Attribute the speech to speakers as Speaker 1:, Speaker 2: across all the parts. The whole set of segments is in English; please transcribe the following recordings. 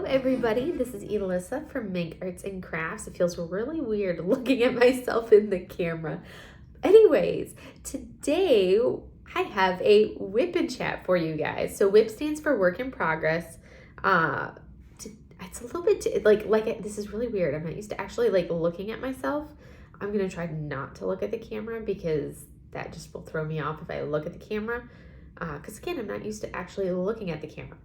Speaker 1: everybody, this is Elissa from Make Arts and Crafts. It feels really weird looking at myself in the camera. Anyways, today I have a WIP Chat for you guys. So WIP stands for work in progress. It's a little bit this is really weird. I'm not used to actually looking at myself. I'm gonna try not to look at the camera because that just will throw me off if I look at the camera. Because again, I'm not used to actually looking at the camera.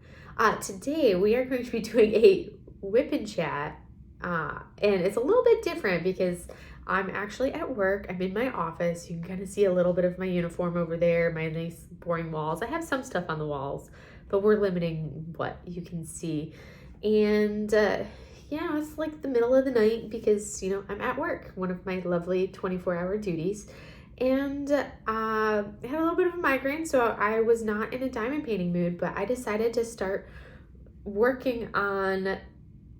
Speaker 1: Today we are going to be doing a WIP Chat, and it's a little bit different because I'm actually at work. I'm in my office. You can kind of see a little bit of my uniform over there, my nice boring walls. I have some stuff on the walls, but we're limiting what you can see. And yeah, it's like the middle of the night because, I'm at work, one of my lovely 24-hour duties. And I had a little bit of a migraine, so I was not in a diamond painting mood, but I decided to start working on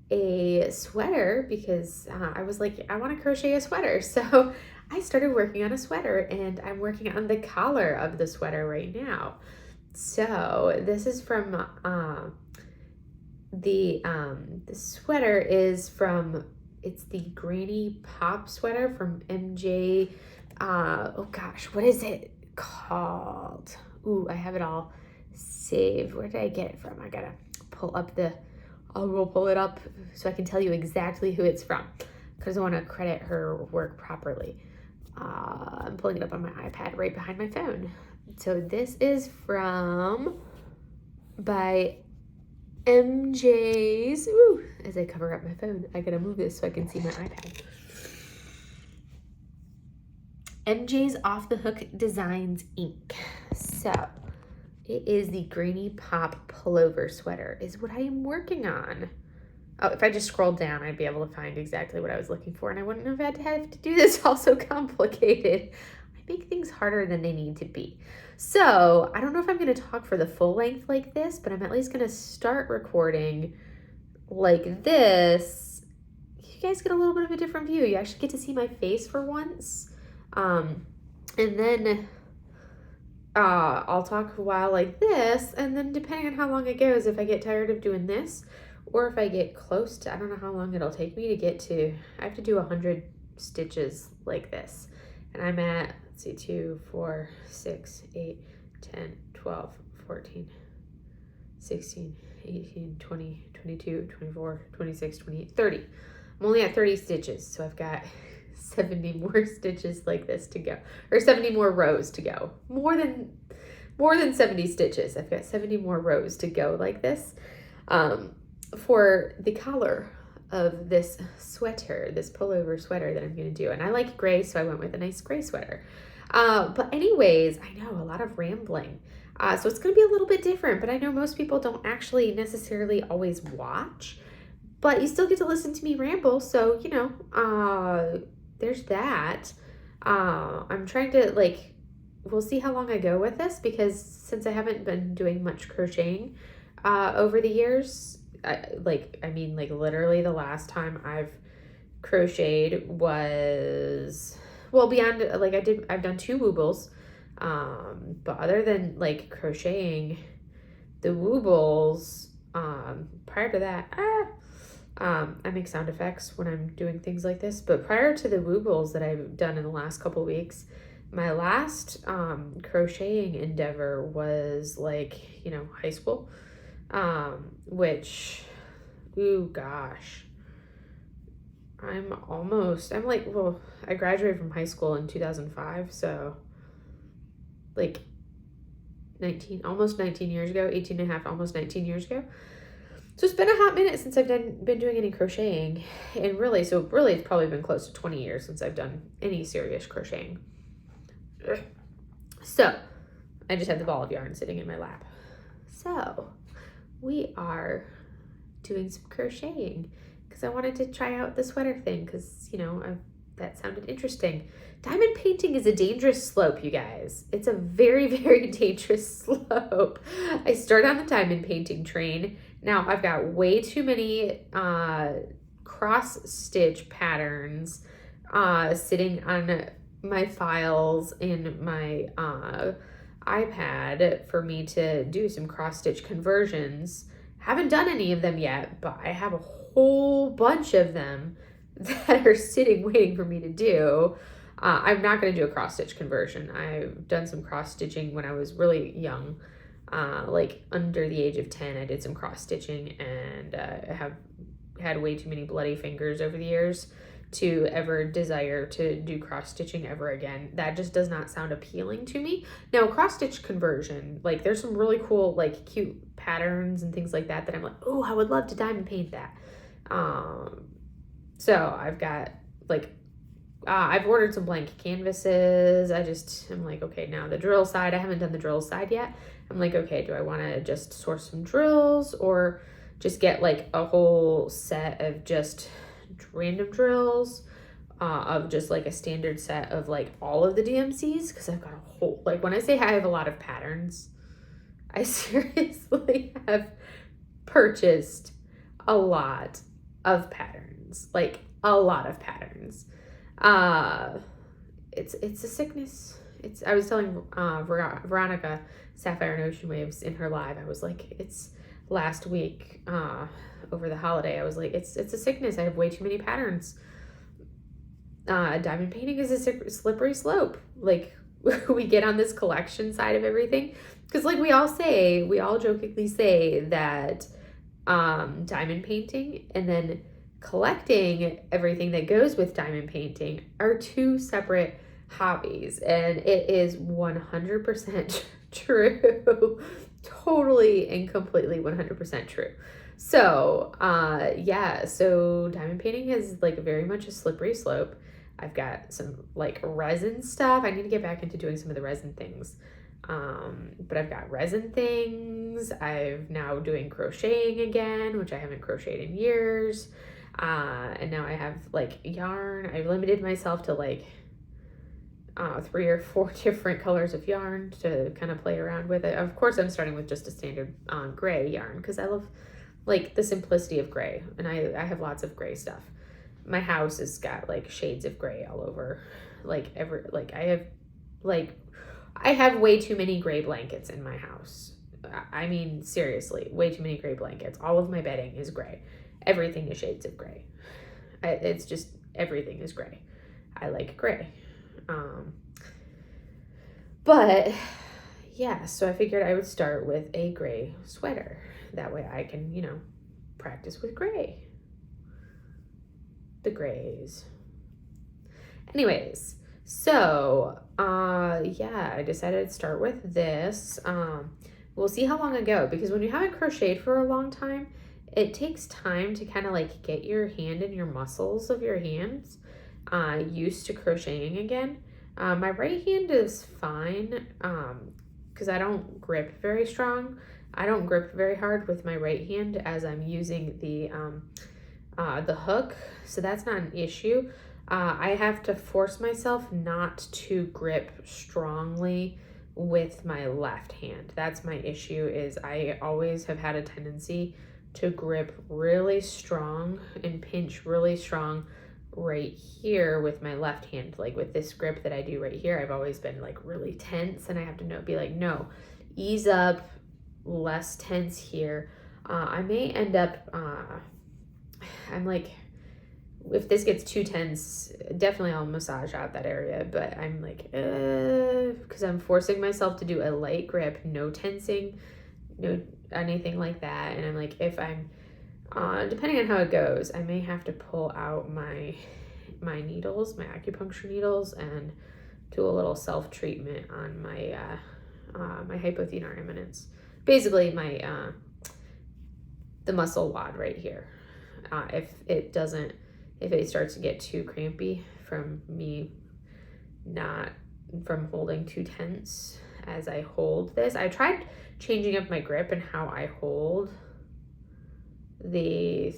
Speaker 1: a sweater because I was like, I want to crochet a sweater. So I started working on a sweater, and I'm working on the collar of the sweater right now. So this is from the sweater is from, it's the Granny Pop sweater from MJ. Oh gosh, what is it called? Ooh, I have it all saved. Where did I get it from? I gotta pull up I'll pull it up so I can tell you exactly who it's from because I want to credit her work properly. I'm pulling it up on my iPad right behind my phone. So this is by MJ's. Ooh, as I cover up my phone, I gotta move this so I can see my iPad. MJ's Off the Hook Designs Inc. So it is the Granny Pop pullover sweater is what I am working on. Oh, if I just scrolled down, I'd be able to find exactly what I was looking for, and I wouldn't have had to do this all so complicated. I make things harder than they need to be. So I don't know if I'm going to talk for the full length like this, but I'm at least going to start recording like this. You guys get a little bit of a different view. You actually get to see my face for once. And then I'll talk a while like this, and then depending on how long it goes, if I get tired of doing this, or if I get close to, I don't know how long it'll take me to get to, I have to do 100 stitches like this. And I'm at, let's see, 2, 4, 6, 8, 10, 12, 14, 16, 18, 20, 22, 24, 26, 28, 30. I'm only at 30 stitches, so I've got 70 more stitches like this to go, or 70 more rows to go. More than 70 stitches. I've got 70 more rows to go like this for the collar of this sweater, this pullover sweater that I'm going to do. And I like gray, so I went with a nice gray sweater. But anyways, I know a lot of rambling. So it's going to be a little bit different, but I know most people don't actually necessarily always watch, but you still get to listen to me ramble. So, there's that. I'm trying to we'll see how long I go with this because since I haven't been doing much crocheting over the years, literally the last time I've crocheted was, well, beyond, I've done 2 woobles, but other than crocheting the woobles, prior to that, I make sound effects when I'm doing things like this, but prior to the woobles that I've done in the last couple weeks, my last crocheting endeavor was high school, which, ooh gosh, I graduated from high school in 2005, so almost 19 years ago, 18 and a half, almost 19 years ago. So it's been a hot minute since I've been doing any crocheting, and really it's probably been close to 20 years since I've done any serious crocheting. So I just have the ball of yarn sitting in my lap. So we are doing some crocheting because I wanted to try out the sweater thing because, that sounded interesting. Diamond painting is a dangerous slope, you guys. It's a very, very dangerous slope. I started on the diamond painting train. Now I've got way too many cross stitch patterns sitting on my files in my iPad for me to do some cross stitch conversions. Haven't done any of them yet, but I have a whole bunch of them that are sitting waiting for me to do. I'm not going to do a cross stitch conversion. I've done some cross stitching when I was really young, like under the age of 10. I did some cross stitching, and I have had way too many bloody fingers over the years to ever desire to do cross stitching ever again. That just does not sound appealing to me. Now, cross stitch conversion, like there's some really cool, like cute patterns and things like that that I'm like, oh, I would love to diamond paint that. So I've got like, I've ordered some blank canvases. I'm like, okay, now the drill side, I haven't done the drill side yet. I'm like, okay, do I want to just source some drills or just get like a whole set of just random drills, of just like a standard set of like all of the DMCs? Because I've got a whole, like when I say I have a lot of patterns, I seriously have purchased a lot of patterns, like a lot of patterns. It's a sickness. I was telling Veronica Sapphire and Ocean Waves in her live, I was like, it's last week over the holiday, I was like, it's a sickness. I have way too many patterns. Diamond painting is a slippery slope. Like we get on this collection side of everything, because like we all jokingly say that diamond painting and then collecting everything that goes with diamond painting are two separate hobbies, and it is 100% true. Totally and completely 100% true. So so diamond painting is like very much a slippery slope. I've got some like resin stuff. I need to get back into doing some of the resin things. But I've got resin things. I've now doing crocheting again, which I haven't crocheted in years. And now I have like yarn. I've limited myself to like 3 or 4 different colors of yarn to kind of play around with it. Of course, I'm starting with just a standard gray yarn because I love like the simplicity of gray, and I have lots of gray stuff. My house has got like shades of gray all over. I have way too many gray blankets in my house. I mean, seriously, way too many gray blankets. All of my bedding is gray. Everything is shades of gray. It's just, everything is gray. I like gray. But yeah, so I figured I would start with a gray sweater. That way I can, practice with gray. The grays. Anyways, so, I decided to start with this. We'll see how long I go, because when you haven't crocheted for a long time, it takes time to kind of like get your hand and your muscles of your hands used to crocheting again. My right hand is fine because I don't grip very strong. I don't grip very hard with my right hand as I'm using the hook, so that's not an issue. I have to force myself not to grip strongly with my left hand. That's my issue, is I always have had a tendency to grip really strong and pinch really strong right here with my left hand. Like with this grip that I do right here, I've always been like really tense, and I have to be like, no, ease up, less tense here. I may end up, I'm like, if this gets too tense, definitely I'll massage out that area, but I'm like, because I'm forcing myself to do a light grip, no tensing, no anything like that. And I'm like, if I'm, depending on how it goes, I may have to pull out my needles, my acupuncture needles, and do a little self-treatment on my, my hypothenar eminence. Basically my, the muscle wad right here. If it starts to get too crampy from me from holding too tense as I hold this. I tried changing up my grip and how I hold the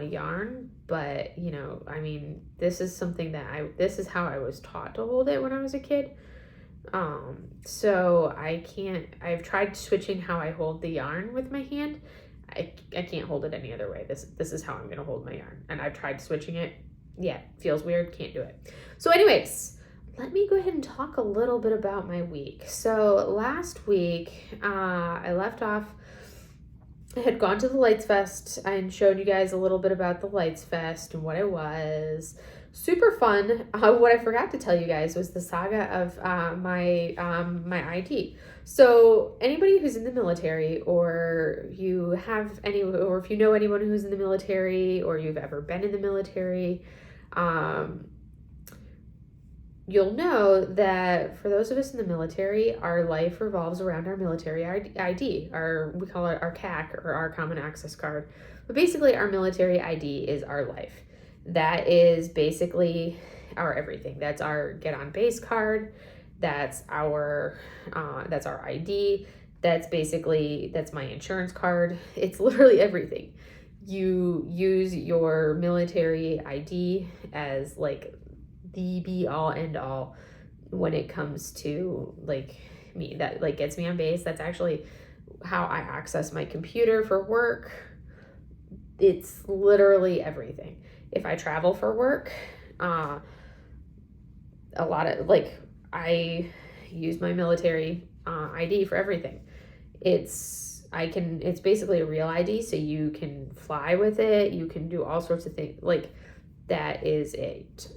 Speaker 1: yarn, but I mean, this is something that this is how I was taught to hold it when I was a kid. So I've tried switching how I hold the yarn with my hand. I can't hold it any other way. This is how I'm gonna hold my yarn. And I've tried switching it. Yeah, feels weird, can't do it. So anyways, let me go ahead and talk a little bit about my week. So last week, I left off I had gone to the Lights Fest and showed you guys a little bit about the Lights Fest and what it was. Super fun. What I forgot to tell you guys was the saga of my ID. So anybody who's in the military, or you have any, or if you know anyone who's in the military, or you've ever been in the military, you'll know that for those of us in the military, our life revolves around our military ID. We call it our CAC, or our Common Access Card. But basically, our military ID is our life. That is basically our everything. That's our get on base card. That's our ID. That's my insurance card. It's literally everything. You use your military ID as like the be all end all when it comes to like me. That like gets me on base. That's actually how I access my computer for work. It's literally everything. If I travel for work, a lot of like I use my military ID for everything. It's basically a real ID, so you can fly with it. You can do all sorts of things. Like that is it.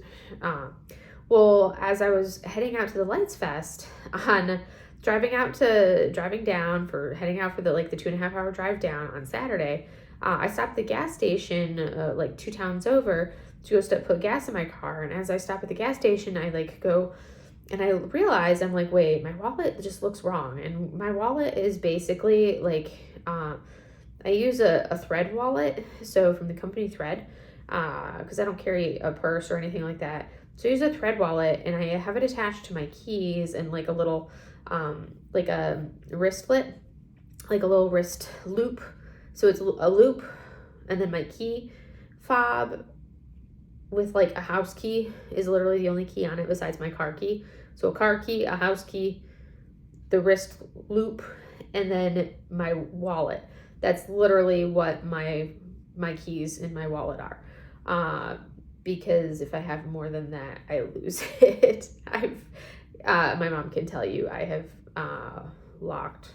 Speaker 1: Well, as I was heading out to the Lights Fest, heading out for the 2.5 hour drive down on Saturday, I stopped at the gas station like 2 towns over to go put gas in my car. And as I stop at the gas station, I like go and I realized, I'm like, wait, my wallet just looks wrong. And my wallet is basically like, I use a Thread wallet, so from the company Thread, because I don't carry a purse or anything like that. So I use a Thread wallet, and I have it attached to my keys and like a little, like a wristlet, like a little wrist loop. So it's a loop, and then my key fob with like a house key is literally the only key on it besides my car key. So a car key, a house key, the wrist loop, and then my wallet. That's literally what my keys in my wallet are. Because if I have more than that, I lose it. My mom can tell you, I have locked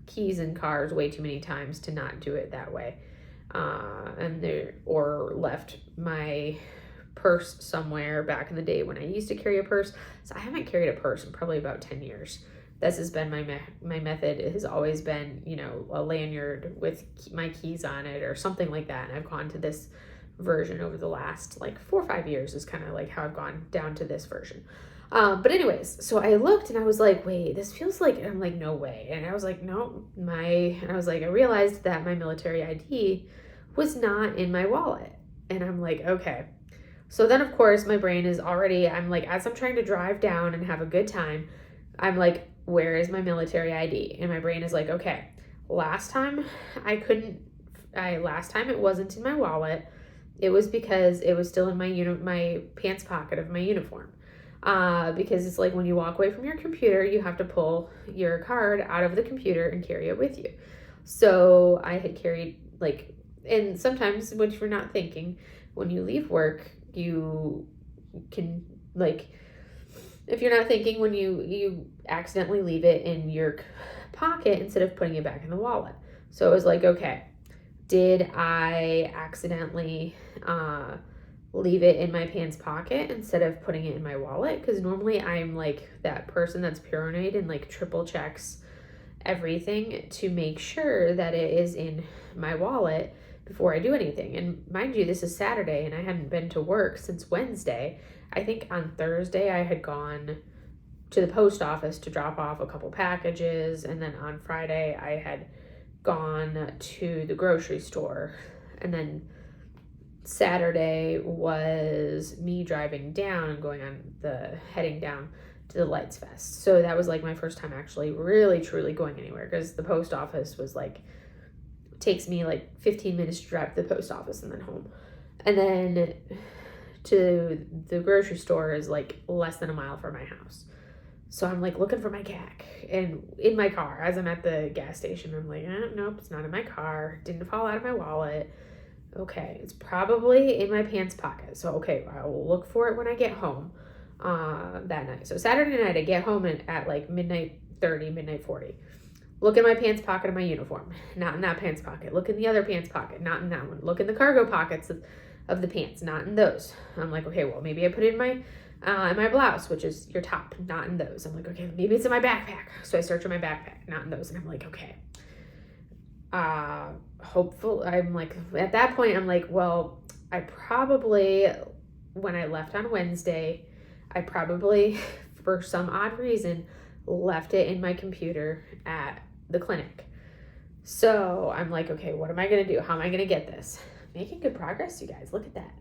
Speaker 1: keys in cars way too many times to not do it that way. Or left my purse somewhere back in the day when I used to carry a purse. So I haven't carried a purse in probably about 10 years. This has been my method. It has always been, a lanyard with my keys on it or something like that. And I've gone to this version over the last like 4 or 5 years is kind of like how I've gone down to this version. But anyways, so I looked and I was like, wait, this feels like, I'm like, no way. And I was like, no, I realized that my military ID was not in my wallet. And I'm like, okay. So then of course my brain is already, I'm like, as I'm trying to drive down and have a good time, I'm like, where is my military ID? And my brain is like, okay, last time it wasn't in my wallet. It was because it was still in my pants pocket of my uniform. Because it's like when you walk away from your computer, you have to pull your card out of the computer and carry it with you. So I had carried and sometimes when you're not thinking, when you leave work, you can if you're not thinking, when you accidentally leave it in your pocket instead of putting it back in the wallet. So it was like, okay, did I accidentally leave it in my pants pocket instead of putting it in my wallet? Because normally I'm like that person that's paranoid and like triple checks everything to make sure that it is in my wallet before I do anything. And mind you, this is Saturday and I hadn't been to work since Wednesday. I think on Thursday I had gone to the post office to drop off a couple packages, and then on Friday I had gone to the grocery store, and then Saturday was me driving down and heading down to the Lights Fest. So that was like my first time actually really truly going anywhere, because the post office was like, takes me like 15 minutes to drive to the post office and then home. And then to the grocery store is like less than a mile from my house. So I'm like looking for my CAC, and in my car as I'm at the gas station, I'm like, nope, it's not in my car. Didn't fall out of my wallet. Okay, it's probably in my pants pocket. So, okay, I will look for it when I get home that night. So Saturday night, I get home at like midnight 30, midnight 40. Look in my pants pocket of my uniform, not in that pants pocket. Look in the other pants pocket, not in that one. Look in the cargo pockets of the pants, not in those. I'm like, okay, well, maybe I put it in my blouse, which is your top, not in those. I'm like, okay, maybe it's in my backpack. So I search in my backpack, not in those. And I'm like, okay. Hopeful. I'm like, at that point, I'm like, well, I probably, when I left on Wednesday, I probably, for some odd reason, left it in my computer at the clinic. So I'm like, okay, what am I going to do? How am I going to get this? Making good progress, you guys. Look at that.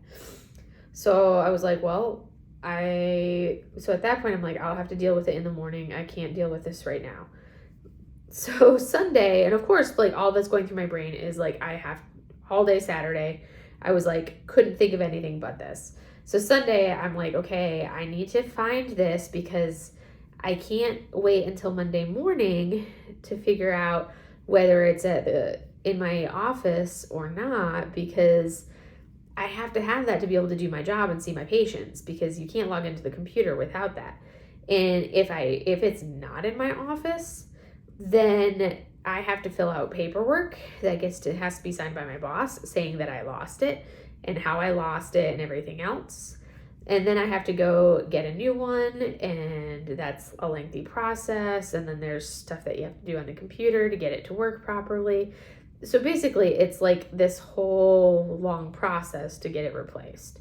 Speaker 1: So I was like, well, so at that point, I'm like, I'll have to deal with it in the morning. I can't deal with this right now. So Sunday, and of course, like all that's going through my brain is like, I have all day Saturday. I was like, couldn't think of anything but this. So Sunday, I'm like, okay, I need to find this because I can't wait until Monday morning to figure out whether it's in my office or not, because I have to have that to be able to do my job and see my patients, because you can't log into the computer without that. And if it's not in my office, then I have to fill out paperwork that has to be signed by my boss saying that I lost it and how I lost it and everything else. And then I have to go get a new one, and that's a lengthy process. And then there's stuff that you have to do on the computer to get it to work properly. So basically, it's like this whole long process to get it replaced.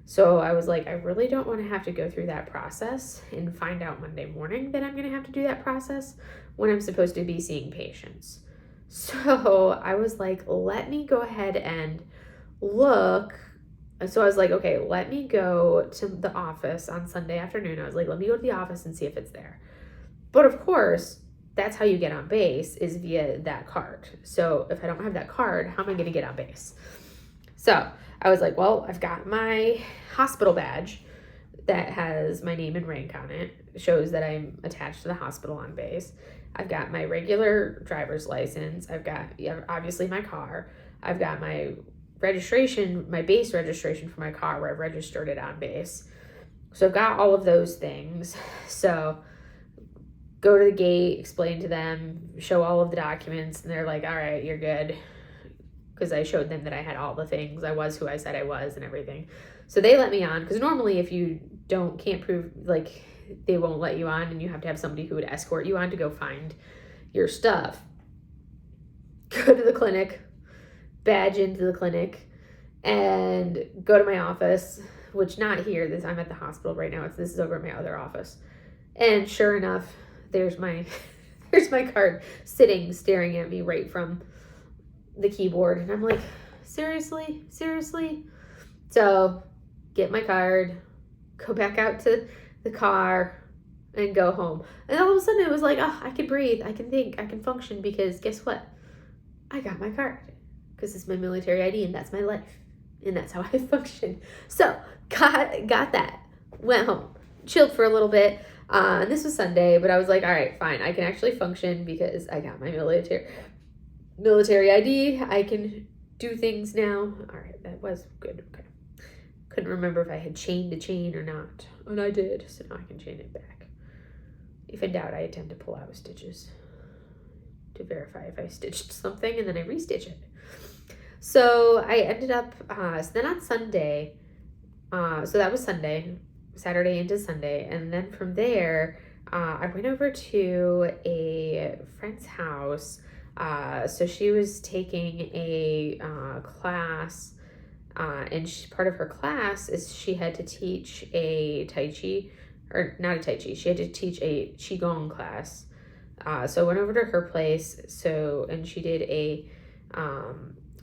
Speaker 1: So I was like, I really don't want to have to go through that process and find out Monday morning that I'm going to have to do that process when I'm supposed to be seeing patients. So I was like, let me go ahead and look. So I was like, okay, let me go to the office on Sunday afternoon. I was like, let me go to the office and see if it's there. But of course, that's how you get on base, is via that card. So if I don't have that card, how am I going to get on base? So I was like, well, I've got my hospital badge that has my name and rank on it. It shows that I'm attached to the hospital on base. I've got my regular driver's license. I've got, obviously, my car. I've got my registration, my base registration for my car where I've registered it on base. So I've got all of those things. So go to the gate, explain to them, show all of the documents, and they're like, all right, you're good. Because I showed them that I had all the things. I was who I said I was and everything. So they let me on, because normally if you can't prove, like, they won't let you on, and you have to have somebody who would escort you on to go find your stuff. Go to the clinic, badge into the clinic, and go to my office, which not here. I'm at the hospital right now. This is over at my other office. And sure enough, there's my card sitting, staring at me right from the keyboard. And I'm like, seriously? So get my card, go back out to the car, and go home. And all of a sudden it was like, oh, I can breathe, I can think, I can function, because guess what? I got my card, because it's my military ID, and that's my life, and that's how I function. So got that, went home, chilled for a little bit, and this was Sunday, but I was like, all right, fine, I can actually function because I got my military ID. I can do things now. All right, that was good. Okay, couldn't remember if I had chained a chain or not, and I did, so now I can chain it back. If in doubt, I attempt to pull out stitches to verify if I stitched something, and then I restitch it. So I ended up, so then on Sunday, so that was Sunday, Saturday into Sunday, and then from there, I went over to a friend's house. So she was taking a class, and part of her class is she had to teach a Tai Chi, or not a Tai Chi, she had to teach a Qigong class. So I went over to her place, and she did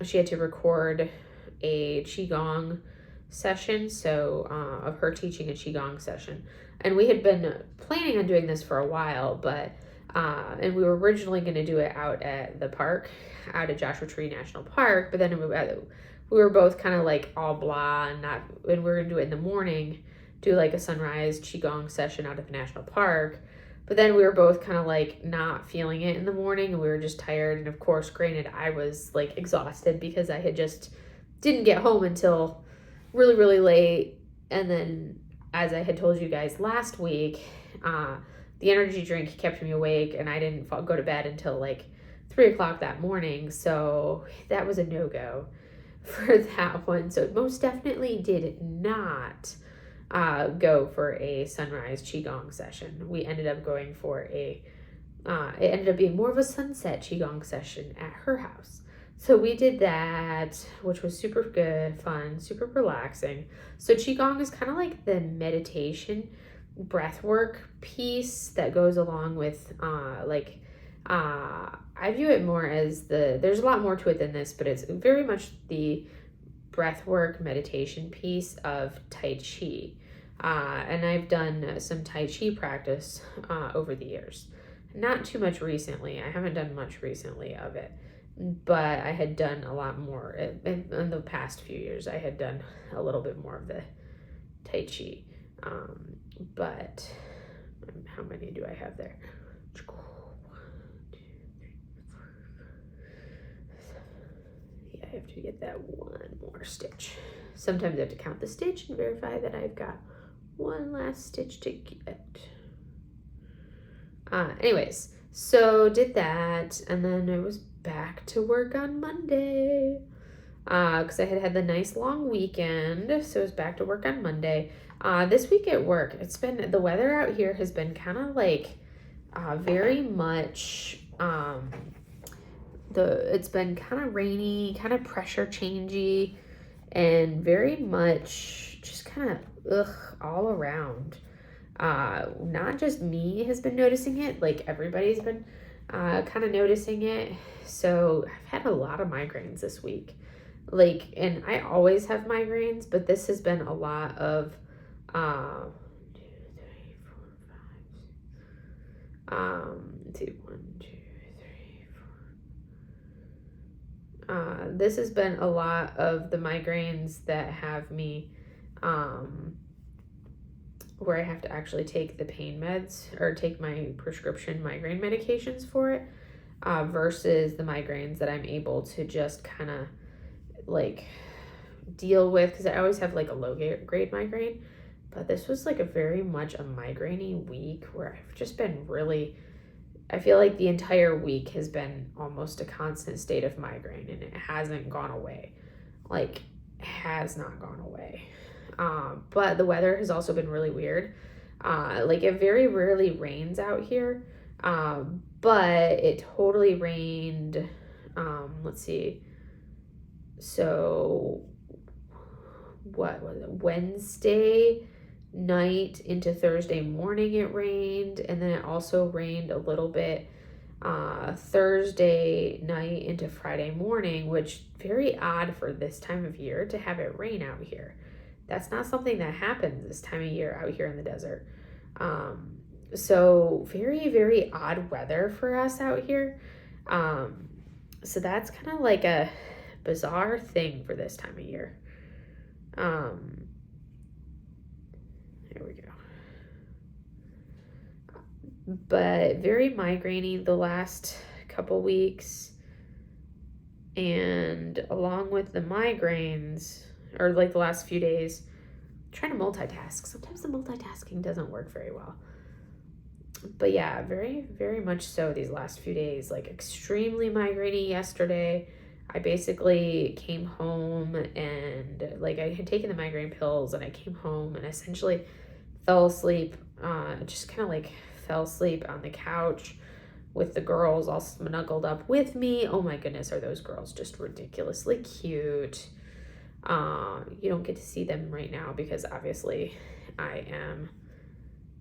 Speaker 1: she had to record a Qigong session, of her teaching a Qigong session. And we had been planning on doing this for a while, but and we were originally going to do it out at the park, out at Joshua Tree National Park, but then we were both kind of like all blah, and we were going to do it in the morning, do like a sunrise Qigong session out at the national park. But then we were both kind of like not feeling it in the morning, and we were just tired. And of course, granted, I was like exhausted because I had just didn't get home until really, really late. And then, as I had told you guys last week, the energy drink kept me awake, and I didn't go to bed until like 3 o'clock that morning. So that was a no-go for that one. So most definitely did not go for a sunrise qigong session. We ended up going for it ended up being more of a sunset qigong session at her house. So we did that, which was super good, fun, super relaxing. So qigong is kind of like the meditation breath work piece that goes along with I view it more as there's a lot more to it than this, but it's very much the breath work meditation piece of Tai Chi. And I've done some Tai Chi practice over the years. Not too much recently. I haven't done much recently of it, but I had done a lot more in the past few years. I had done a little bit more of the Tai Chi. But how many do I have there? 1, 2, 3, 4. Yeah, I have to get that one more stitch. Sometimes I have to count the stitch and verify that I've got one last stitch to get. Anyways, so did that, and then I was back to work on Monday because I had the nice long weekend, so I was back to work on Monday. This week at work, the weather out here has been kind of like very much it's been kind of rainy, kind of pressure changey, and very much just kind of all around. Not just me has been noticing it, like everybody's been kind of noticing it. So I've had a lot of migraines this week. And I always have migraines, but this has been a lot of 1, 2, 3, 4, 5. 1, 2, 3, 4. This has been a lot of the migraines that have me where I have to actually take the pain meds or take my prescription migraine medications for it versus the migraines that I'm able to just kind of like deal with, because I always have like a low grade migraine, but this was like a very much a migraine-y week where I've just been really, I feel like the entire week has been almost a constant state of migraine, and it hasn't gone away, has not gone away. But the weather has also been really weird. It very rarely rains out here, but it totally rained. Let's see. So what was it? Wednesday night into Thursday morning it rained, and then it also rained a little bit Thursday night into Friday morning, which very odd for this time of year to have it rain out here. That's not something that happens this time of year out here in the desert. So very, very odd weather for us out here. So that's kind of like a bizarre thing for this time of year. Here we go. But very migraine-y the last couple weeks. And along with the migraines, or like the last few days, I'm trying to multitask. Sometimes the multitasking doesn't work very well. But yeah, very, very much so these last few days, like extremely migraine-y yesterday. I basically came home and I had taken the migraine pills, and I came home and essentially fell asleep, just kind of fell asleep on the couch with the girls all snuggled up with me. Oh my goodness, are those girls just ridiculously cute. You don't get to see them right now because obviously I am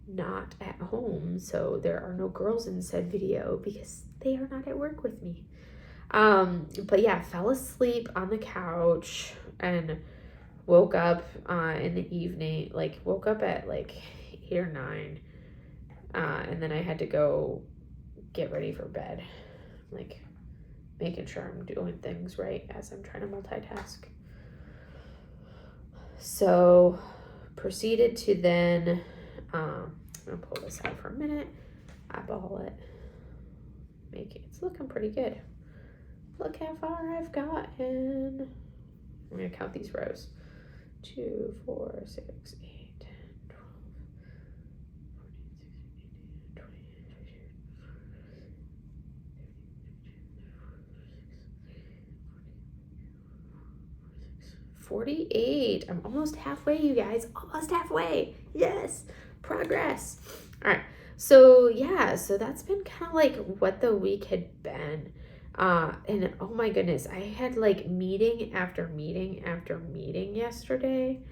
Speaker 1: not at home, so there are no girls in said video because they are not at work with me. But yeah, fell asleep on the couch and woke up in the evening, woke up at 8 or 9, and then I had to go get ready for bed, making sure I'm doing things right as I'm trying to multitask. So proceeded to then, I'm gonna pull this out for a minute, eyeball it, it's looking pretty good. Look how far I've gotten. I'm gonna count these rows. 2, 4, 6, 8, 10, 12, 14, 16, 18, 20, 48. I'm almost halfway, you guys. Almost halfway. Yes. Progress. All right. So yeah, so that's been kind of like what the week had been. And oh my goodness, I had like meeting after meeting after meeting yesterday.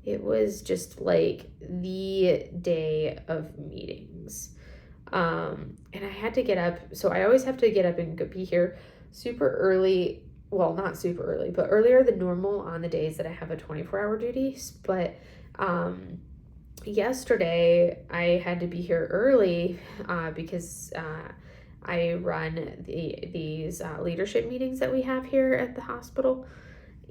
Speaker 1: It was just like the day of meetings. And I had to get up. So I always have to get up and be here super early. Well, not super early, but earlier than normal on the days that I have a 24-hour duty. But yesterday I had to be here early because I run these leadership meetings that we have here at the hospital.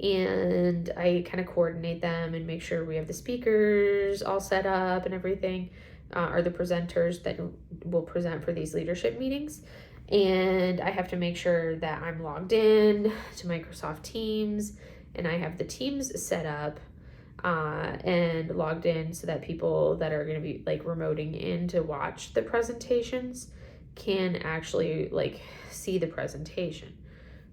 Speaker 1: And I kind of coordinate them and make sure we have the speakers all set up and everything, or the presenters that will present for these leadership meetings. And I have to make sure that I'm logged in to Microsoft Teams, and I have the Teams set up and logged in so that people that are going to be like remoting in to watch the presentations can actually like see the presentation.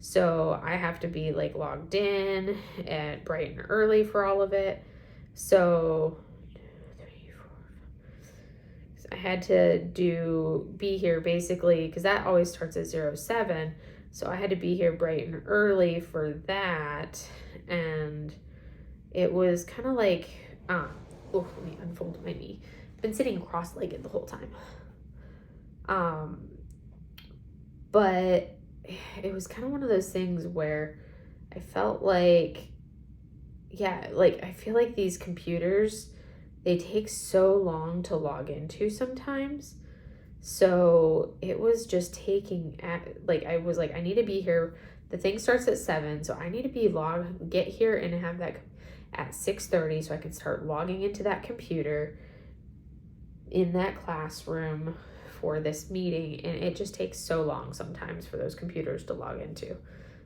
Speaker 1: So I have to be like logged in at bright and early for all of it. So 2, 3, 4, 5. I had to be here basically because that always starts at 07. So I had to be here bright and early for that. And it was kind of like, let me unfold my knee. I've been sitting cross-legged the whole time. But it was kind of one of those things where I felt like, I feel like these computers, they take so long to log into sometimes. So it was just I was like, I need to be here. The thing starts at 7, so I need to get here and have that at 6:30 so I can start logging into that computer in that classroom for this meeting. And it just takes so long sometimes for those computers to log into.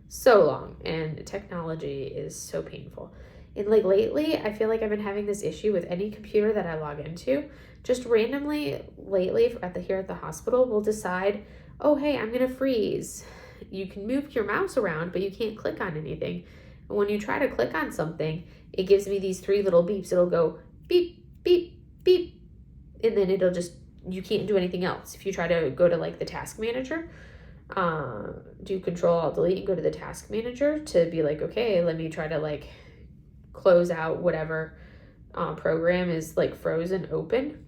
Speaker 1: So long. And technology is so painful. And like lately, I feel like I've been having this issue with any computer that I log into. Just randomly lately here at the hospital, we'll decide, oh, hey, I'm going to freeze. You can move your mouse around, but you can't click on anything. And when you try to click on something, it gives me these 3 little beeps. It'll go beep, beep, beep. And then you can't do anything else. If you try to go to like the task manager, do Control-Alt-Delete and go to the task manager to be like, okay, let me try to like close out whatever program is like frozen open.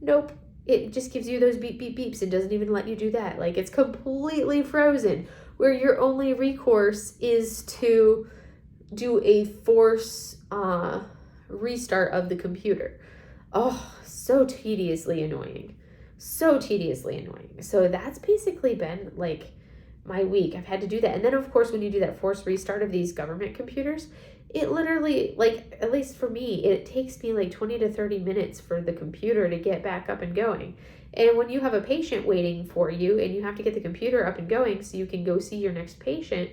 Speaker 1: Nope. It just gives you those beep, beep, beeps. It doesn't even let you do that. Like it's completely frozen, where your only recourse is to do a force restart of the computer. Oh, so tediously annoying. So that's basically been like my week. I've had to do that. And then of course, when you do that forced restart of these government computers, it literally, like, at least for me, it takes me like 20 to 30 minutes for the computer to get back up and going. And when you have a patient waiting for you and you have to get the computer up and going so you can go see your next patient,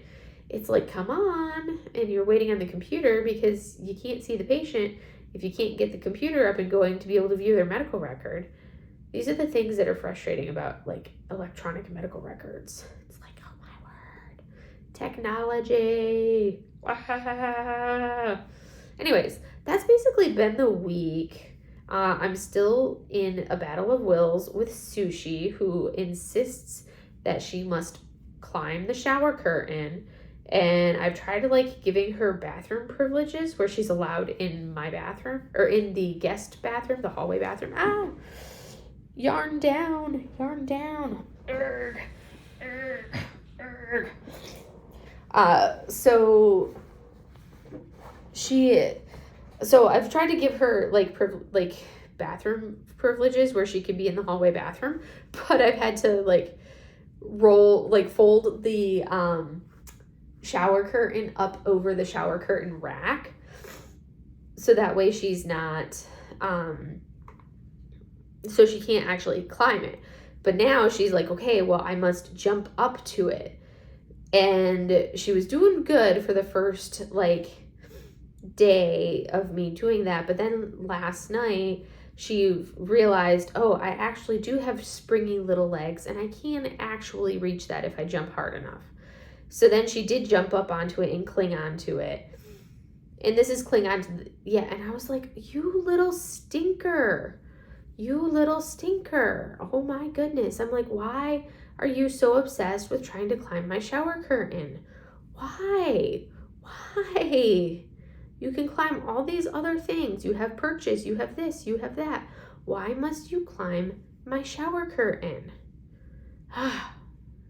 Speaker 1: it's like, come on. And you're waiting on the computer because you can't see the patient if you can't get the computer up and going to be able to view their medical record. These are the things that are frustrating about like electronic medical records. It's like, oh my word, technology. Anyways, that's basically been the week. I'm still in a battle of wills with Sushi, who insists that she must climb the shower curtain. And I've tried to like giving her bathroom privileges where she's allowed in my bathroom or in the guest bathroom, the hallway bathroom. Ah, yarn down. Urgh. So I've tried to give her like bathroom privileges where she can be in the hallway bathroom, but I've had to fold the shower curtain up over the shower curtain rack so that way she's not so she can't actually climb it. But now she's like, okay, well, I must jump up to it. And she was doing good for the first day of me doing that, but then last night she realized, oh, I actually do have springy little legs and I can actually reach that if I jump hard enough. So then she did jump up onto it and cling onto it. And this is clinging on to yeah, and I was like, you little stinker. You little stinker. Oh my goodness. I'm like, why are you so obsessed with trying to climb my shower curtain? Why? Why? You can climb all these other things. You have perches, you have this, you have that. Why must you climb my shower curtain?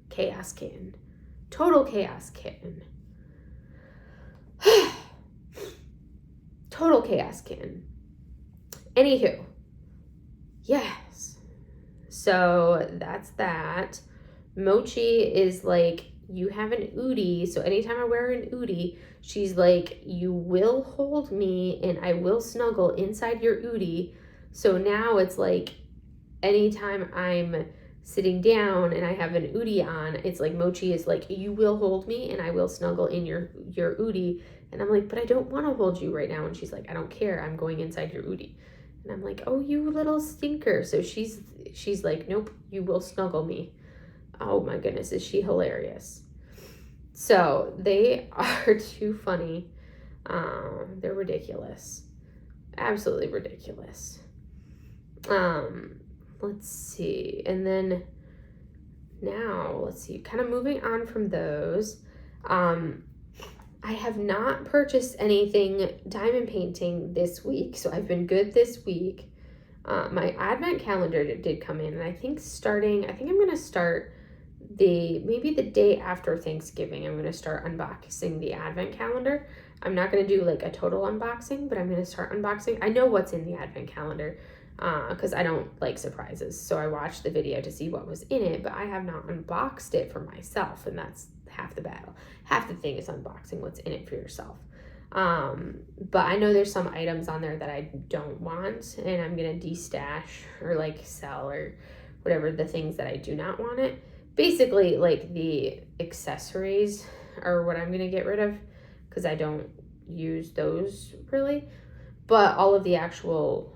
Speaker 1: Chaos kitten. Total chaos kitten. Total chaos kitten. Anywho. Yes. So that's that. Mochi is like, you have an Udi. So anytime I wear an Udi, she's like, you will hold me and I will snuggle inside your Udi. So now it's like, anytime I'm sitting down and I have an Udi on, it's like Mochi is like, you will hold me and I will snuggle in your Udi. And I'm like, but I don't want to hold you right now. And she's like, I don't care. I'm going inside your Udi. And I'm like, oh, you little stinker. So she's like, nope, you will snuggle me. Oh my goodness, is she hilarious? So they are too funny. They're ridiculous. Absolutely ridiculous. Let's see. And then now, let's see, kind of moving on from those. I have not purchased anything diamond painting this week, so I've been good this week. My advent calendar did come in, and I think I'm going to start maybe the day after Thanksgiving, I'm going to start unboxing the advent calendar. I'm not going to do like a total unboxing, but I'm going to start unboxing. I know what's in the advent calendar because I don't like surprises, so I watched the video to see what was in it, but I have not unboxed it for myself, and that's half the battle. Half the thing is unboxing what's in it for yourself. But I know there's some items on there that I don't want, and I'm gonna destash or like sell or whatever the things that I do not want it. Basically, like the accessories are what I'm gonna get rid of because I don't use those really. But all of the actual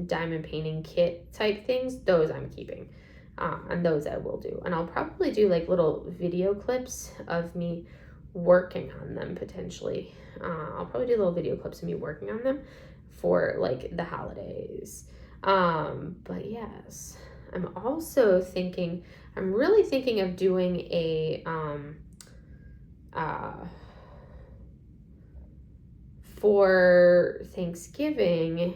Speaker 1: diamond painting kit type things, those I'm keeping. And those I will do. And I'll probably do like little video clips of me working on them potentially. I'll probably do little video clips of me working on them for like the holidays. But yes, I'm really thinking of doing a, for Thanksgiving,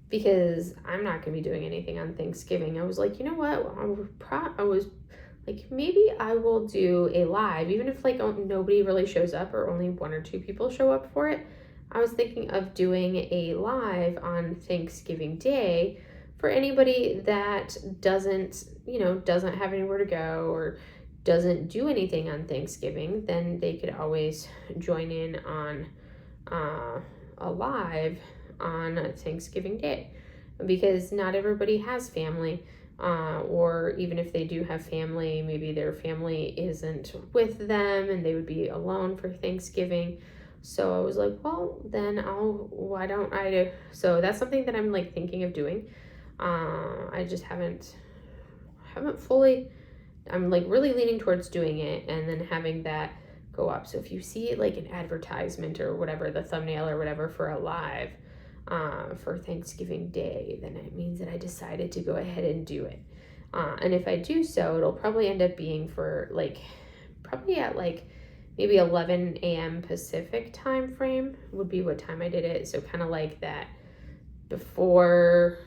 Speaker 1: because I'm not going to be doing anything on Thanksgiving. I was like, you know what? I was like, maybe I will do a live, even if like nobody really shows up or only 1 or 2 people show up for it. I was thinking of doing a live on Thanksgiving Day for anybody that doesn't have anywhere to go or doesn't do anything on Thanksgiving. Then they could always join in on a live on Thanksgiving Day, because not everybody has family, or even if they do have family, maybe their family isn't with them and they would be alone for Thanksgiving. So I was like, well, then why don't I do? So that's something that I'm like thinking of doing. I just haven't fully, I'm like really leaning towards doing it and then having that go up. So if you see like an advertisement or whatever, the thumbnail or whatever for a live, for Thanksgiving Day, then it means that I decided to go ahead and do it. And if I do so, it'll probably end up being for like, probably at like maybe 11 a.m. Pacific time frame would be what time I did it. So kind of like that before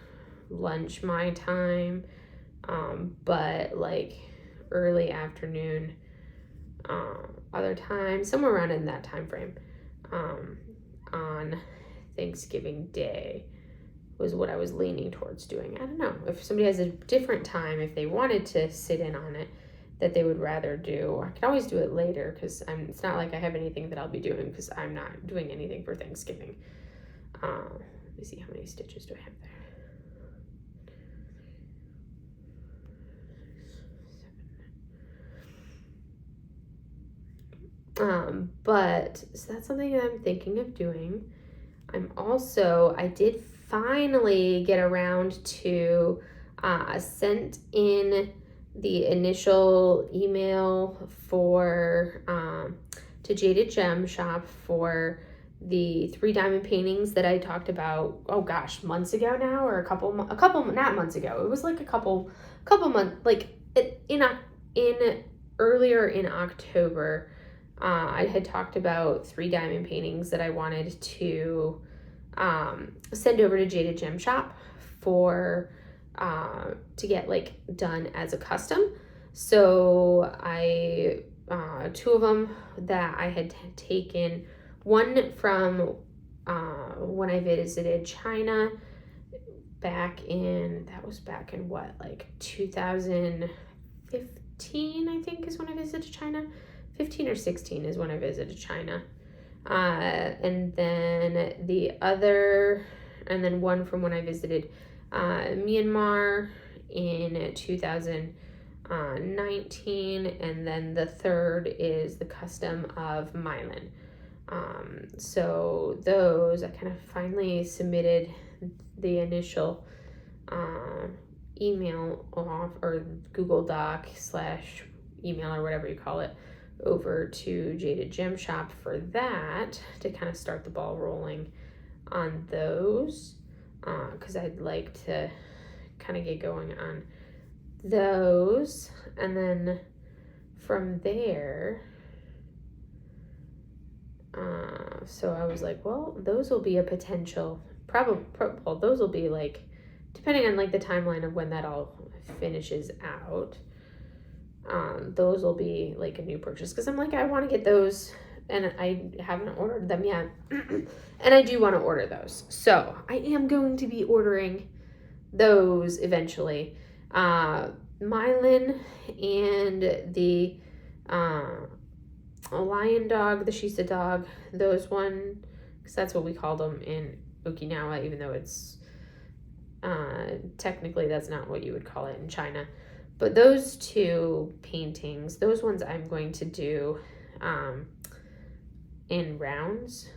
Speaker 1: lunch my time, but like early afternoon, other time, somewhere around in that time frame, on Thanksgiving Day was what I was leaning towards doing. I don't know if somebody has a different time, if they wanted to sit in on it, that they would rather do. I could always do it later because it's not like I have anything that I'll be doing because I'm not doing anything for Thanksgiving. Let me see, how many stitches do I have there? But so that's something that I'm thinking of doing. I did finally get around to sent in the initial email for to Jaded Gem Shop for the 3 diamond paintings that I talked about, oh gosh, months ago now, or a couple, not months ago. It was like a couple months, like in earlier in October. I had talked about 3 diamond paintings that I wanted to send over to Jaded Gem Shop for to get like done as a custom. So I 2 of them that I had taken, one from when I visited China back in what, like 2015, I think, is when I visited China. 15 or 16 is when I visited China. And then one from when I visited Myanmar in 2019, and then the third is the custom of Mylan. So those, I kind of finally submitted the initial email off, or Google Doc / email, or whatever you call it, over to Jaded Gem Shop for that, to kind of start the ball rolling on those, because I'd like to kind of get going on those. And then from there, so I was like, well, those will be a potential, those will be like, depending on like the timeline of when that all finishes out, those will be like a new purchase, because I'm like, I want to get those, and I haven't ordered them yet. And I do want to order those, so I am going to be ordering those eventually. Mylan and the lion dog, the Shisa dog, those one, because that's what we called them in Okinawa, even though it's technically that's not what you would call it in China. But those 2 paintings, those ones I'm going to do in rounds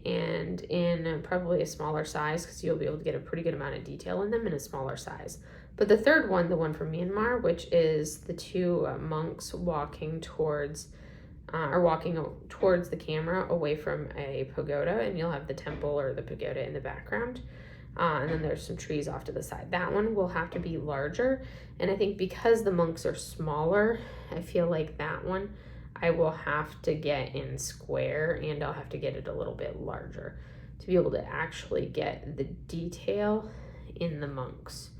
Speaker 1: and in probably a smaller size, because you'll be able to get a pretty good amount of detail in them in a smaller size. But the third one, the one from Myanmar, which is the 2 monks walking towards the camera away from a pagoda, and you'll have the temple or the pagoda in the background. And then there's some trees off to the side. That one will have to be larger. And I think because the monks are smaller, I feel like that one I will have to get in square, and I'll have to get it a little bit larger to be able to actually get the detail in the monks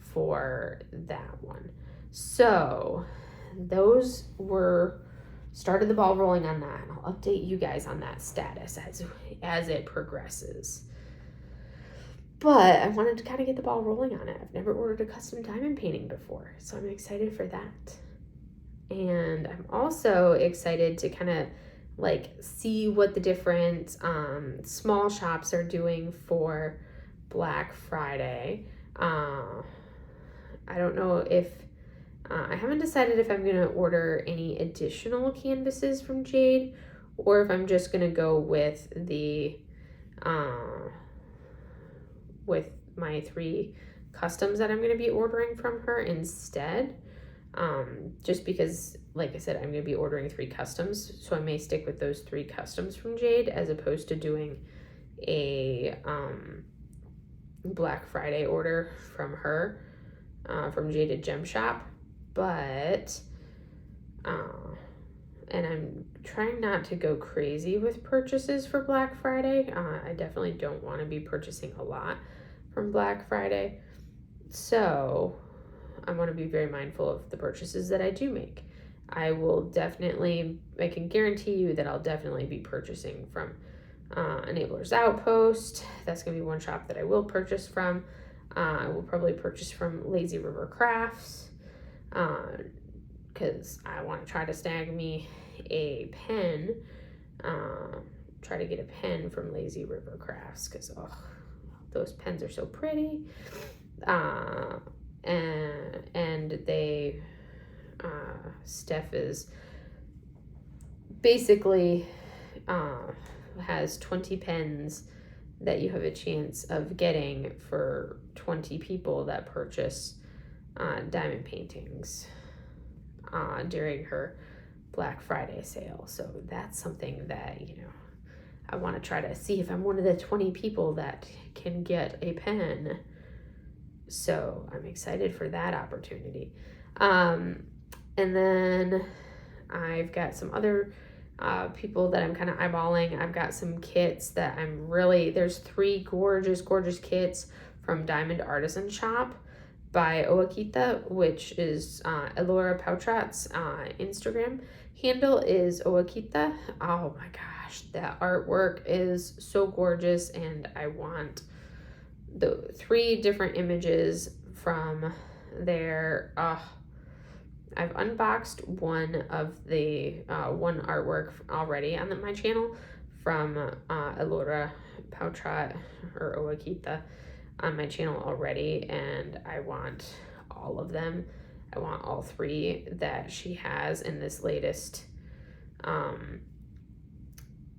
Speaker 1: for that one. So those started the ball rolling on that, and I'll update you guys on that status as it progresses. But I wanted to kind of get the ball rolling on it. I've never ordered a custom diamond painting before, so I'm excited for that. And I'm also excited to kind of like see what the different small shops are doing for Black Friday. I don't know if I haven't decided if I'm going to order any additional canvases from Jade, or if I'm just going to go with the with my 3 customs that I'm going to be ordering from her instead. Just because, like I said, I'm going to be ordering 3 customs, so I may stick with those 3 customs from Jade, as opposed to doing a Black Friday order from her, from Jaded Gem Shop. But and I'm trying not to go crazy with purchases for Black Friday. I definitely don't want to be purchasing a lot from Black Friday, so I want to be very mindful of the purchases that I do make. I can guarantee you that I'll definitely be purchasing from Enabler's Outpost. That's going to be one shop that I will purchase from. I will probably purchase from Lazy River Crafts, because I want to try to snag me a pen. Try to get a pen from Lazy River Crafts, because those pens are so pretty. And they Steph is basically has 20 pens that you have a chance of getting for 20 people that purchase diamond paintings during her Black Friday sale. So that's something that, you know, I want to try to see if I'm one of the 20 people that can get a pen. So I'm excited for that opportunity. And then I've got some other people that I'm kind of eyeballing. I've got some kits that there's 3 gorgeous kits from Diamond Artisan Shop by Oakita, which is Elora Pautrat's Instagram handle is Oakita. Oh my gosh, that artwork is so gorgeous, and I want the 3 different images from there. I've unboxed one of the one artwork already on my channel from Elora Pautrat or Oakita on my channel already, and I want all of them. I want all 3 that she has in this latest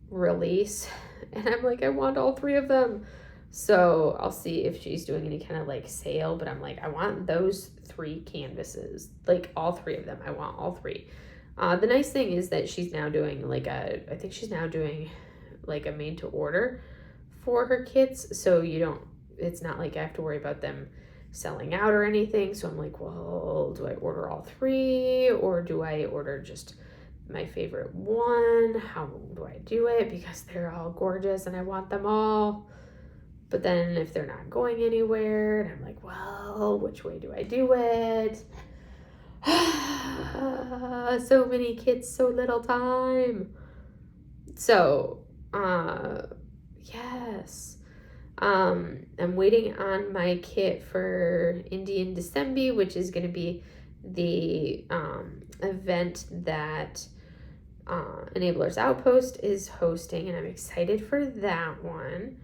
Speaker 1: release, and I'm like, I want all 3 of them. So I'll see if she's doing any kind of like sale, but I'm like, I want those 3 canvases, like all 3 of them. I want all 3. The nice thing is that she's now doing I think she's now doing like a made to order for her kits. So it's not like I have to worry about them selling out or anything. So I'm like, well, do I order all 3 or do I order just my favorite one? How do I do it? Because they're all gorgeous and I want them all. But then if they're not going anywhere, and I'm like, well, which way do I do it? So many kits, so little time. So, yes. I'm waiting on my kit for Indian December, which is going to be the event that Enablers Outpost is hosting, and I'm excited for that one.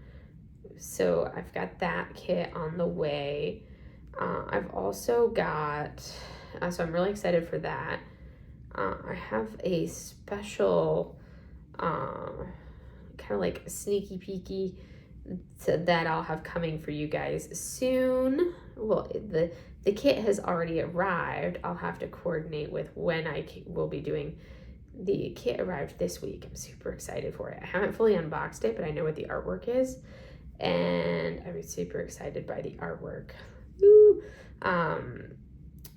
Speaker 1: So I've got that kit on the way. I've also got, so I'm really excited for that. I have a special kind of like sneaky peeky that I'll have coming for you guys soon. Well, the kit has already arrived. I'll have to coordinate with when I will be doing. The kit arrived this week. I'm super excited for it. I haven't fully unboxed it, but I know what the artwork is. And I'm super excited by the artwork. Woo!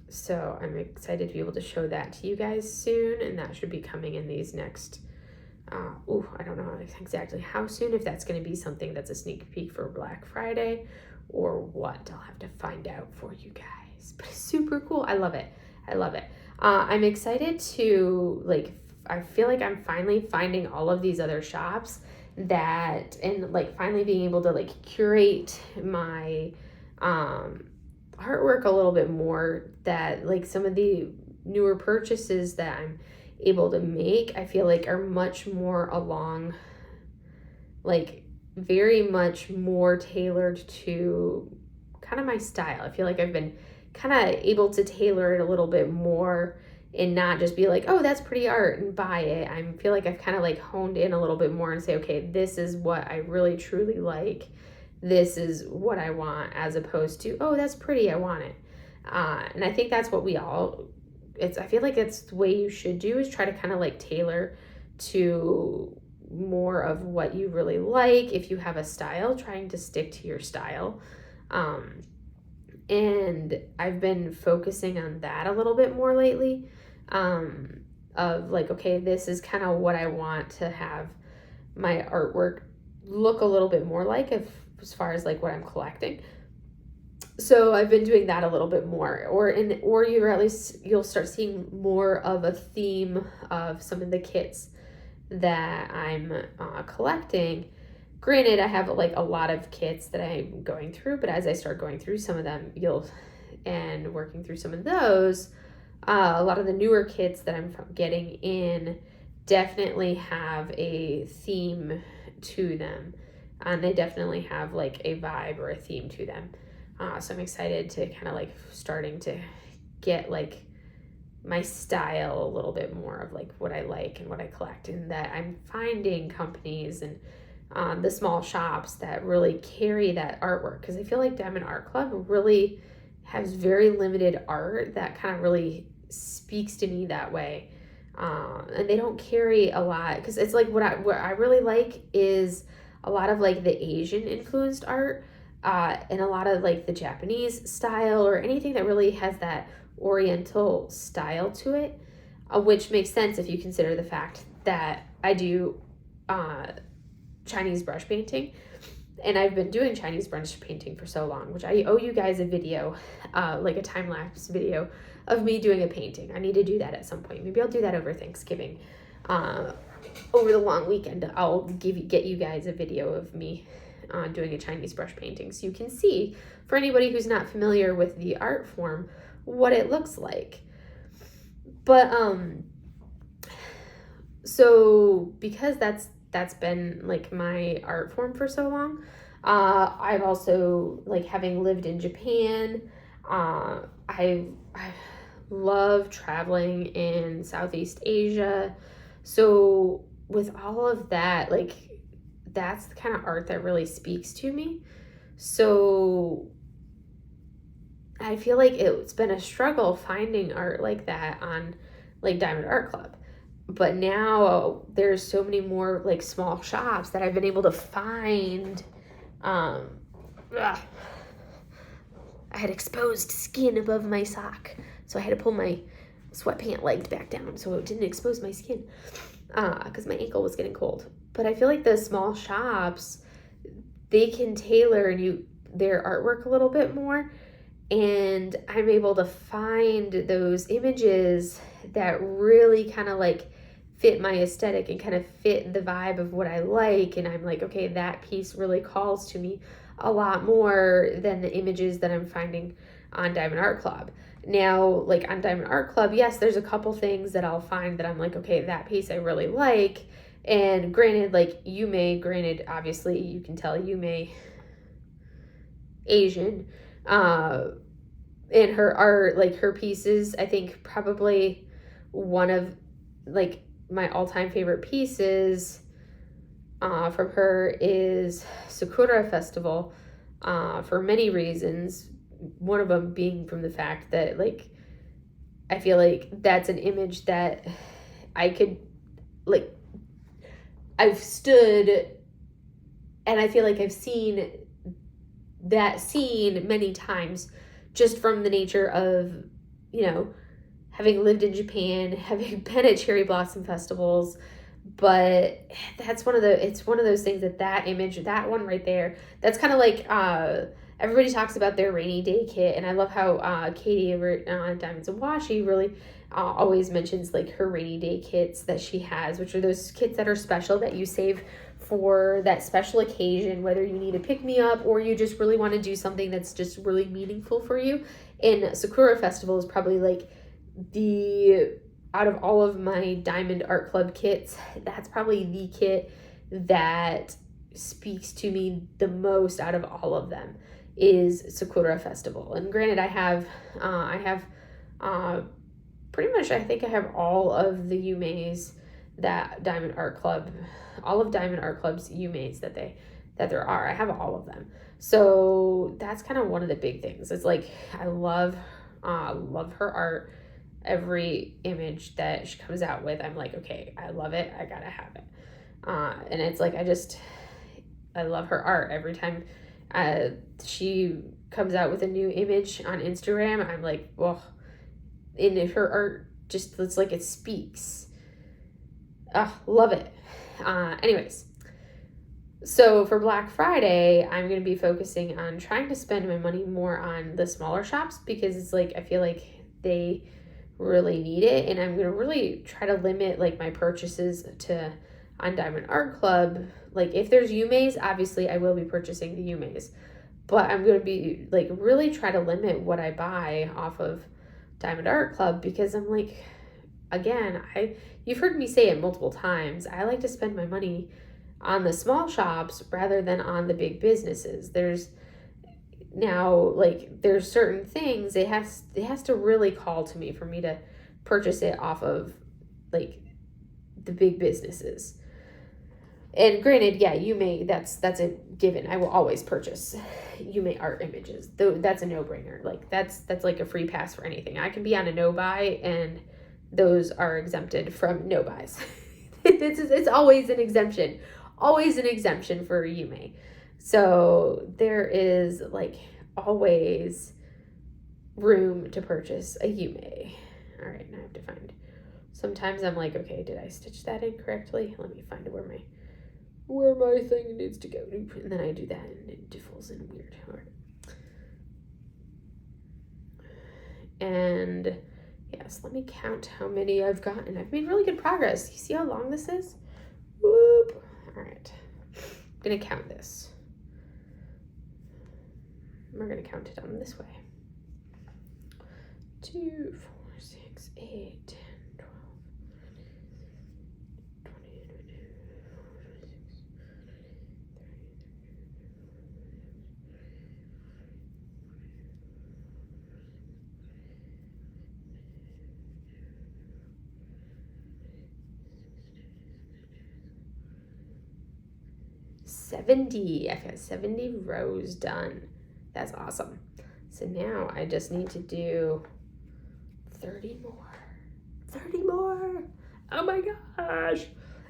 Speaker 1: So I'm excited to be able to show that to you guys soon, and that should be coming in these next, I don't know exactly how soon, if that's going to be something that's a sneak peek for Black Friday or what. I'll have to find out for you guys, but it's super cool. I love it. I'm excited to, I feel like I'm finally finding all of these other shops and finally being able to curate my artwork a little bit more, that some of the newer purchases that I'm able to make, I feel like are much more along, very much more tailored to kind of my style. I feel like I've been kind of able to tailor it a little bit more and not just be like, oh, that's pretty art and buy it. I feel like I've kind of honed in a little bit more and say, okay, this is what I really truly like. This is what I want, as opposed to, oh, that's pretty, I want it. And I think that's what I feel like it's the way you should do, is try to kind of tailor to more of what you really like. If you have a style, trying to stick to your style. And I've been focusing on that a little bit more lately. Of okay, this is kind of what I want to have my artwork look a little bit more like, as far as what I'm collecting. So I've been doing that a little bit more, or at least you'll start seeing more of a theme of some of the kits that I'm collecting. Granted, I have a lot of kits that I'm going through, but as I start going through some of them, and working through some of those, a lot of the newer kits that I'm getting in definitely have a theme to them. And they definitely have a vibe or a theme to them. So I'm excited to kind of starting to get my style a little bit more of what I like and what I collect, and that I'm finding companies and the small shops that really carry that artwork, because I feel like Diamond Art Club really has very limited art that kind of really speaks to me that way. And they don't carry a lot, because it's like what I really like is a lot of like the Asian influenced art, and a lot of like the Japanese style, or anything that really has that oriental style to it, which makes sense if you consider the fact that I do Chinese brush painting, and I've been doing Chinese brush painting for so long, which I owe you guys a video, like a time-lapse video of me doing a painting. I need to do that at some point. Maybe I'll do that over Thanksgiving. Over the long weekend, I'll get you guys a video of me doing a Chinese brush painting, so you can see, for anybody who's not familiar with the art form, what it looks like. But so because that's been like my art form for so long, I've also, like, having lived in Japan, I love traveling in Southeast Asia. So with all of that, like, that's the kind of art that really speaks to me. So I feel like it's been a struggle finding art like that on like Diamond Art Club. But now there's so many more like small shops that I've been able to find. I had exposed skin above my sock, so I had to pull my sweatpant legs back down so it didn't expose my skin, because my ankle was getting cold. But I feel like the small shops, they can tailor their artwork a little bit more, and I'm able to find those images that really kind of like fit my aesthetic and kind of fit the vibe of what I like. And I'm like, okay, that piece really calls to me a lot more than the images that I'm finding on Diamond Art Club. Now, like on Diamond Art Club, yes, there's a couple things that I'll find that I'm like, okay, that piece I really like. And granted, like obviously you can tell Yume Asian, and her art, like her pieces, I think probably one of like my all-time favorite pieces from her is Sakura Festival, for many reasons. One of them being from the fact that, like, I feel like that's an image that I could, like, I've stood and I feel like I've seen that scene many times, just from the nature of, having lived in Japan, having been at cherry blossom festivals. But it's one of those things that image, that one right there, that's kind of like, everybody talks about their rainy day kit. And I love how Katie over at Diamonds and Washi really always mentions like her rainy day kits that she has, which are those kits that are special, that you save for that special occasion, whether you need a pick-me-up or you just really want to do something that's just really meaningful for you. And Sakura Festival is probably like out of all of my Diamond Art Club kits, that's probably the kit that speaks to me the most out of all of them, is Sakura Festival. And granted, I have pretty much, I think I have all of the Yumeis that Diamond Art Club, all of Diamond Art Club's Yumeis that there are. I have all of them. So that's kind of one of the big things. It's like, I love her art. Every image that she comes out with, I'm like, okay, I love it, I gotta have it. And it's like, I love her art. Every time she comes out with a new image on Instagram, I'm like, well, and her art just, it's like it speaks. Love it. Anyways, so for Black Friday, I'm going to be focusing on trying to spend my money more on the smaller shops, because it's like, I feel like they really need it. And I'm going to really try to limit like my purchases on Diamond Art Club. Like, if there's Yumeis, obviously I will be purchasing the Yumeis, but I'm going to be like really try to limit what I buy off of Diamond Art Club, because I'm like, again, you've heard me say it multiple times, I like to spend my money on the small shops rather than on the big businesses. There's certain things, it has to really call to me for me to purchase it off of like the big businesses. And granted, yeah, that's a given. I will always purchase Yume art images. Though that's a no-brainer. Like that's like a free pass for anything. I can be on a no buy and those are exempted from no buys. It's always an exemption for Yume. So there is like always room to purchase a Yume. All right, now I have to find. Sometimes I'm like, okay, did I stitch that incorrectly? Let me find where my thing needs to go. And then I do that and it diffles in weird. All right. And yes, let me count how many I've gotten. I've made really good progress. You see how long this is? Whoop. All right. I'm going to count this. We're going to count it on this way. 2, 4, 6, 8, 10, 12, 20, 70. I've got 70 rows done. That's awesome. So now I just need to do 30 more. 30 more. Oh my gosh.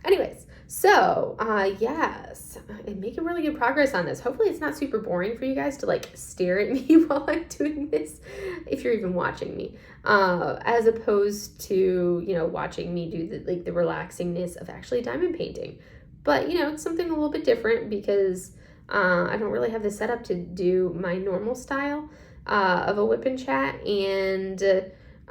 Speaker 1: Anyways, so yes, I'm making really good progress on this. Hopefully it's not super boring for you guys to like stare at me while I'm doing this, if you're even watching me, as opposed to, you know, watching me do the relaxingness of actually diamond painting. But, you know, it's something a little bit different because I don't really have the setup to do my normal style of a WIP Chat, and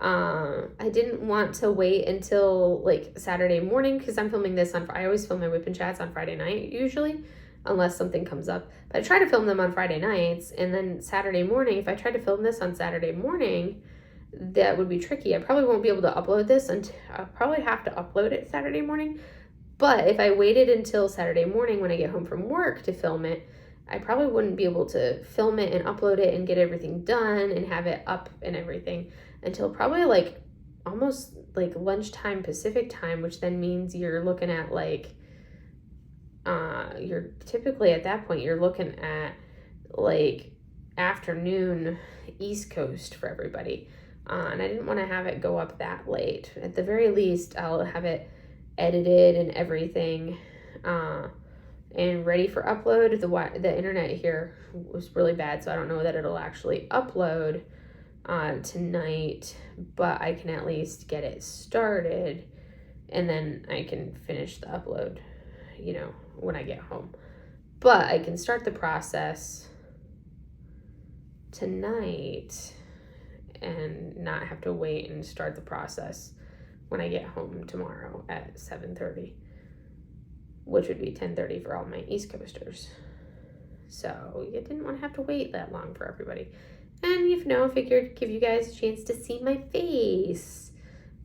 Speaker 1: I didn't want to wait until like Saturday morning because I'm filming this I always film my WIP Chats on Friday night usually, unless something comes up. But I try to film them on Friday nights, and then Saturday morning, if I try to film this on Saturday morning, that would be tricky. I probably won't be able to upload this until I'll probably have to upload it Saturday morning. But if I waited until Saturday morning when I get home from work to film it, I probably wouldn't be able to film it and upload it and get everything done and have it up and everything until probably like almost like lunchtime Pacific time, which then means you're looking at like, you're typically at that point, you're looking at like afternoon East Coast for everybody. And I didn't want to have it go up that late. At the very least, I'll have it edited and everything and ready for upload. The internet here was really bad, so I don't know that it'll actually upload tonight, but I can at least get it started, and then I can finish the upload, you know, when I get home. But I can start the process tonight and not have to wait and start the process when I get home tomorrow at 7:30, which would be 10:30 for all my East Coasters. So you didn't want to have to wait that long for everybody. And you know, I figured give you guys a chance to see my face.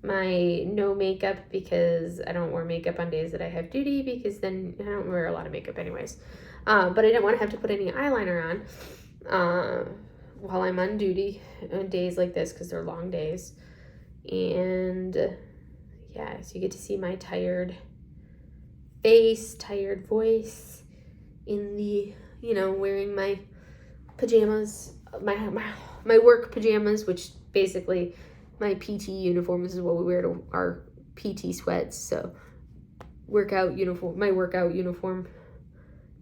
Speaker 1: My no makeup, because I don't wear makeup on days that I have duty, because then I don't wear a lot of makeup anyways. But I didn't want to have to put any eyeliner on while I'm on duty on days like this, because they're long days. And yeah, so you get to see my tired face, tired voice in the, you know, wearing my pajamas, my work pajamas, which basically my PT uniform. This is what we wear to our PT sweats. So workout uniform, my workout uniform.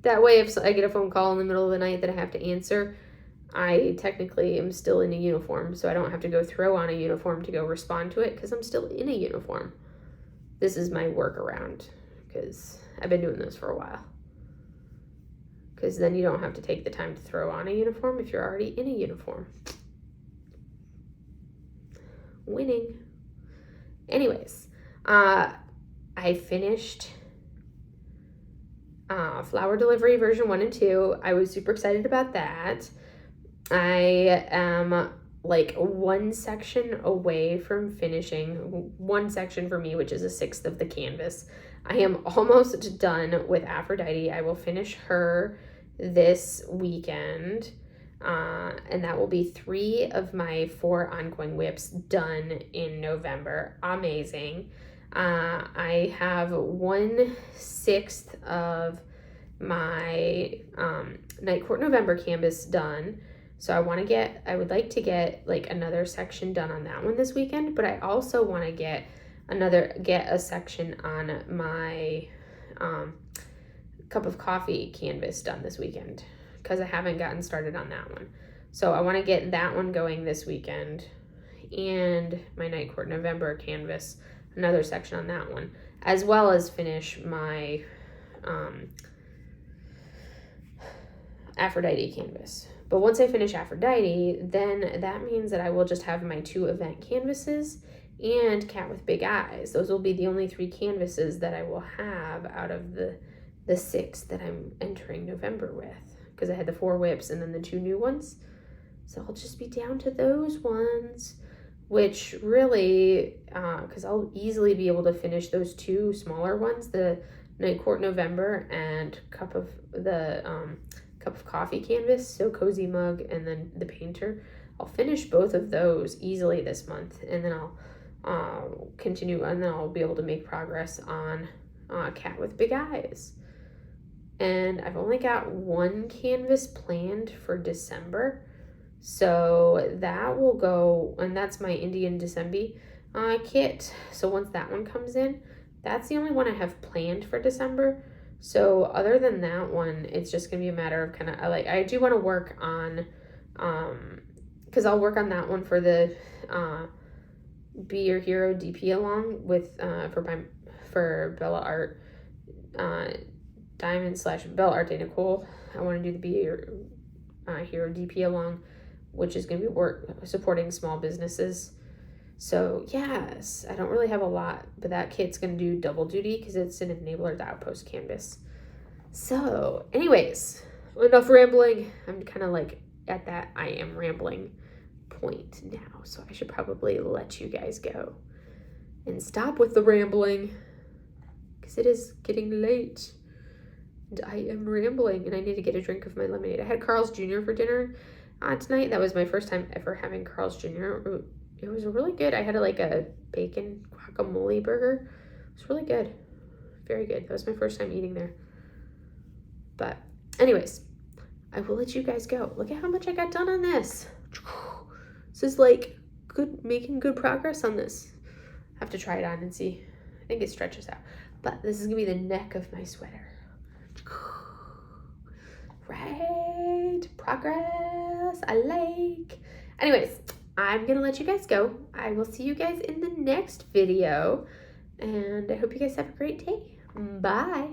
Speaker 1: That way, if I get a phone call in the middle of the night that I have to answer, I technically am still in a uniform, so I don't have to go throw on a uniform to go respond to it because I'm still in a uniform. This is my workaround because I've been doing this for a while. Because then you don't have to take the time to throw on a uniform if you're already in a uniform. Winning. Anyways, I finished flower delivery version 1 and 2. I was super excited about that. I am like one section away from finishing one section for me, which is 1/6 of the canvas. I am almost done with Aphrodite. I will finish her this weekend, and that will be 3 of my 4 ongoing WIPs done in November. Amazing. I have 1/6 of my Night Court November canvas done. So I would like to get like another section done on that one this weekend, but I also want to get a section on my cup of coffee canvas done this weekend, because I haven't gotten started on that one. So I want to get that one going this weekend, and my Night Court November canvas, another section on that one, as well as finish my Aphrodite canvas. But once I finish Aphrodite, then that means that I will just have my 2 event canvases and Cat with Big Eyes. Those will be the only 3 canvases that I will have out of the 6 that I'm entering November with, because I had the 4 WIPs and then the 2 new ones. So I'll just be down to those ones, which really, because I'll easily be able to finish those 2 smaller ones, the Night Court November and cup of coffee canvas, so cozy mug, and then the painter. I'll finish both of those easily this month, and then I'll continue, and then I'll be able to make progress on Cat with Big Eyes. And I've only got 1 canvas planned for December, so that will go, and that's my Indian December kit. So once that one comes in, that's the only one I have planned for December. So other than that one, it's just gonna be a matter of kind of, I do want to work on, because I'll work on that one for the Be Your Hero DP along with for Bella Art Diamond / Bella Art Day Nicole. I want to do the Be Your Hero DP along, which is going to be supporting small businesses. So yes, I don't really have a lot, but that kit's going to do double duty because it's an Enabler to Outpost canvas. So anyways, enough rambling. I'm kind of like at that I am rambling point now, so I should probably let you guys go and stop with the rambling, because it is getting late and I am rambling and I need to get a drink of my lemonade. I had Carl's Jr. for dinner tonight. That was my first time ever having Carl's Jr. It was really good. I had a bacon guacamole burger. It was really good. Very good. That was my first time eating there. But anyways, I will let you guys go. Look at how much I got done on this. This is like making good progress on this. I have to try it on and see. I think it stretches out. But this is gonna be the neck of my sweater. Right, progress, I like. Anyways, I'm gonna let you guys go. I will see you guys in the next video, and I hope you guys have a great day. Bye.